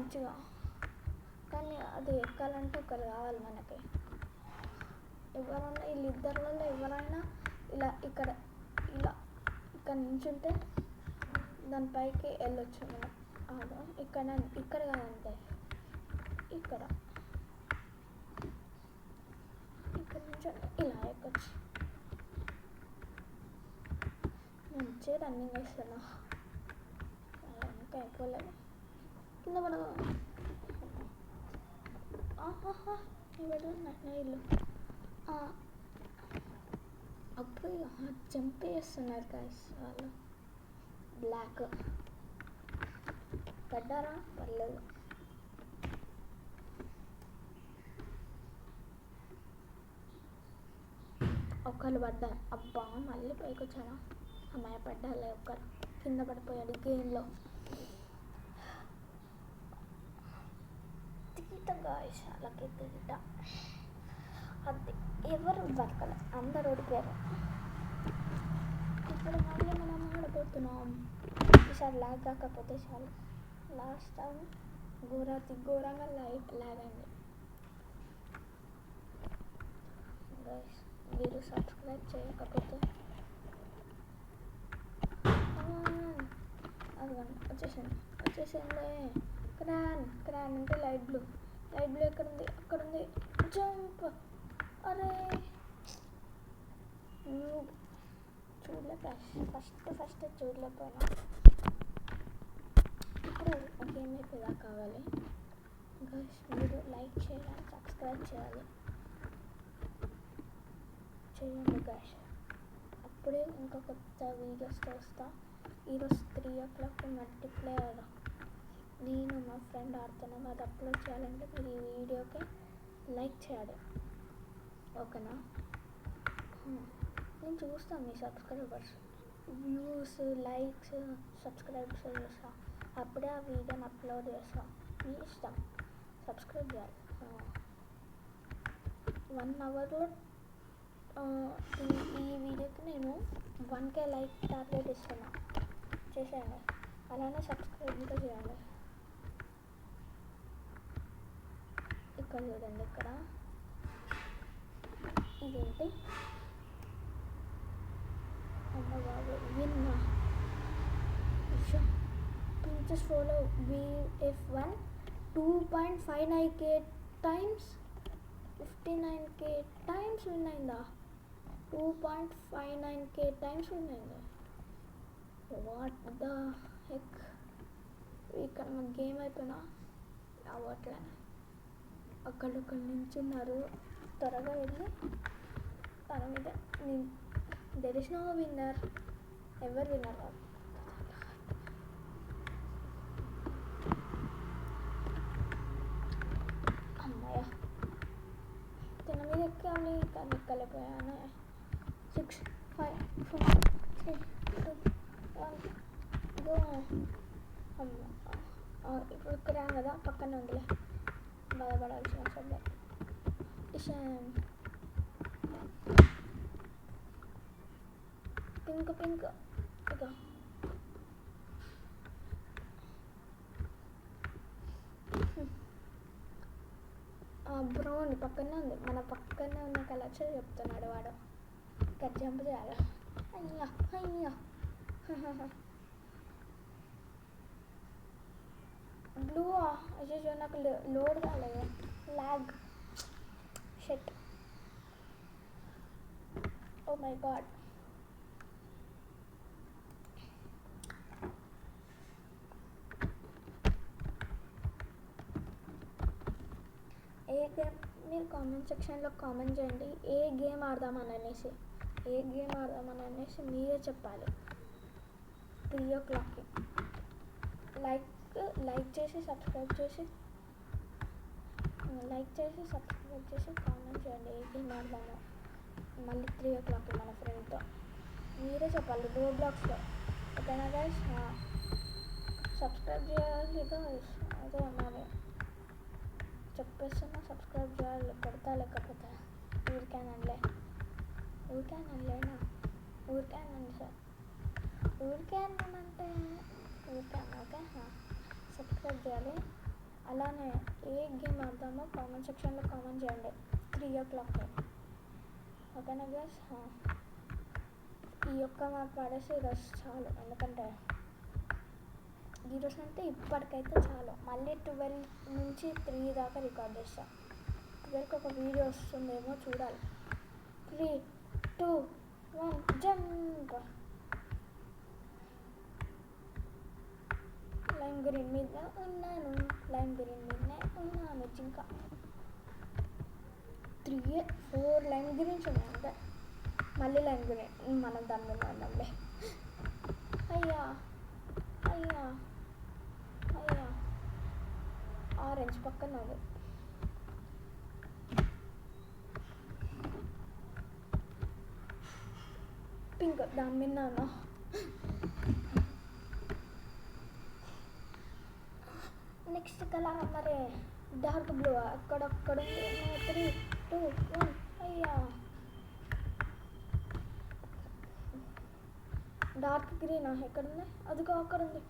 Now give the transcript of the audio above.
మంచిగా. కానీ అది ఎక్కాలంటే ఒకరు కావాలి మనకి. ఎవరైనా వీళ్ళిద్దరిలో ఎవరైనా ఇలా ఇక్కడ నించుంటే దానిపైకి వెళ్ళొచ్చు మనం. ఇక్కడ కాదంటే ఇక్కడ నుంచి ఇలా ఎక్కొచ్చు. మంచిగా రన్నింగ్ వేస్తున్నా, ఇంకా అయిపోలేదు. కింద పడదు. ఎవరు నా ఇల్లు అప్పుడు జంప్ చేస్తున్నారు గైస్ వాళ్ళు. బ్లాక్ పడ్డారా? పర్లేదు. ఒకళ్ళు పడ్డారు. అబ్బా మళ్ళీ పైకి వచ్చానా? అమ్మాయి పడ్డాలే. ఒకరు కింద పడిపోయాడు గేమ్లో. తీట గాయస్, అలాగే తీట. అది ఎవరు బతకలే, అందరు ఓడిపోయారు. ఇప్పుడు మళ్ళీ మనం ఆడబోతున్నాం. ఈసారి లాగ్ కాకపోతే చాలు. లాస్ట్ టైం ఘోరంగా లాగ్ అయింది. గైస్ మీరు సబ్స్క్రైబ్ చేయకపోతే అదిగోండి వచ్చేసింది. క్రాన్ అంటే లైట్ బ్లూ ఎక్కడుంది? అక్కడుంది. జంప్. అరే చూడలే, ఫస్ట్ చూడలేకపోయినా. ఇప్పుడు గేమ్ అయిపోయేదా కావాలి. గైస్ మీరు లైక్ చేయాలి, సబ్స్క్రైబ్ చేయాలి. చేయండి గైస్, అప్పుడే ఇంకా కొత్త వీడియోస్తో వస్తా. ఈరోజు 3 o'clock మల్టీప్లేయర్ నేను మా ఫ్రెండ్ ఆడుతున్నాం. అది అప్లోడ్ చేయాలంటే మీరు ఈ వీడియోకి లైక్ చేయాలి, ఓకేనా? నేను చూస్తాను మీ సబ్స్క్రైబర్స్ వ్యూస్, లైక్స్, సబ్స్క్రైబ్స్ చూస్తా. అప్పుడే ఆ వీడియోని అప్లోడ్ చేస్తా. మీ ఇష్టం, సబ్స్క్రైబ్ చేయాలి. 1 hourలో ఈ వీడియోకి నేను 1K లైక్ టార్గెట్ ఇస్తున్నా. చేసేయండి. అలానే సబ్స్క్రైబ్ కూడా చేయాలి. ఇక్కడ చూడండి, ఇక్కడ ఇదేంటి? అమ్మ బాబు, విన్నా. Please follow VF1 2.59K times 59K times win అయిందా? 2.59K టైమ్స్ విన్ అయింది. What the heck. ఇక్కడ మన గేమ్ అయిపోయినా అవ్వట్లే. అక్కడొక్కరు నించున్నారు. త్వరగా వెళ్ళి తన మీద దెర్ ఇస్ నో విన్నర్. ఎవరు విన్నర్ కాదు. అమ్మయ్య, తన మీద ఎక్కాలి కానీ ఎక్కలేకపోయాను. 6, 5, 4, 3, 2, 1 గో. ఇప్పుడు క్రాన్ కదా, పక్కనే ఉందిలే, బాధపడాల్సిన అవసరం లేదు. పింక్ ఇక బ్రౌన్ పక్కనే ఉంది. మన పక్కనే ఉన్న కలర్స్ చెప్తున్నాడు వాడు. ఇక్కడ జంప్ చేయాలి. అయ్యా బ్లూ. అయ్యో నాకు లోడ్ కాలేదు. Lag. Shit. Oh my god. ఏ గేమ్ మీరు కామెంట్ సెక్షన్లో కామెంట్ చేయండి. ఏ గేమ్ ఆడదామని అనేసి మీరే చెప్పాలి. 3 o'clockకి లైక్ చేసి సబ్స్క్రైబ్ చేసి కామెంట్ చేయండి. ఏ గేమ్ ఆడదామో మళ్ళీ 3 o'clockకి మన ఫ్రెండ్తో మీరే చెప్పాలి. రోబ్లాక్స్లో, ఓకేనా గైస్? సబ్స్క్రైబ్ చేయాలి గైస్. అదే మరి చెప్పేస్తున్నా, సబ్స్క్రైబ్ చేయాలి. కొడతా లేకపోతే ఊరికేనండి సార్. ఊరికే అన్నానంటే ఓకే. సబ్స్క్రైబ్ చేయాలి. అలానే ఏ గేమ్ ఆడదామో కామెంట్ సెక్షన్లో కామెంట్ చేయండి 3 o'clock. ఓకేనా గైస్? ఈ ఒక్క మ్యాప్ ఆడేసి ఈరోజు చాలు, ఎందుకంటే ఈరోజు అంటే ఇప్పటికైతే చాలు. మళ్ళీ 12 నుంచి 3 దాకా రికార్డ్ చేస్తాను. 12కి ఒక వీడియో వస్తుందేమో చూడాలి. 3, 2, 1 జంప్. లైమ్ గ్రీన్ మీద ఉన్నాను, లైమ్ గ్రీన్ మీదనే ఉన్నాను. ఇంకా 3, 4 లైమ్ గ్రీన్స్ ఉన్నాయి అంటే మళ్ళీ లైమ్ గ్రీన్. మనం దాని మీద ఉన్నాంలే. అయ్యా అయ్యా అయ్యా, ఆరెంజ్ పక్కన ఉంది. పింక్ దాని మీద ఉన్నా. నెక్స్ట్ కలర్ మరి డార్క్ బ్లూ అక్కడక్కడ 3, 2, 1 అయ్యా. డార్క్ గ్రీనా ఎక్కడుంది? అదిగో అక్కడ ఉంది.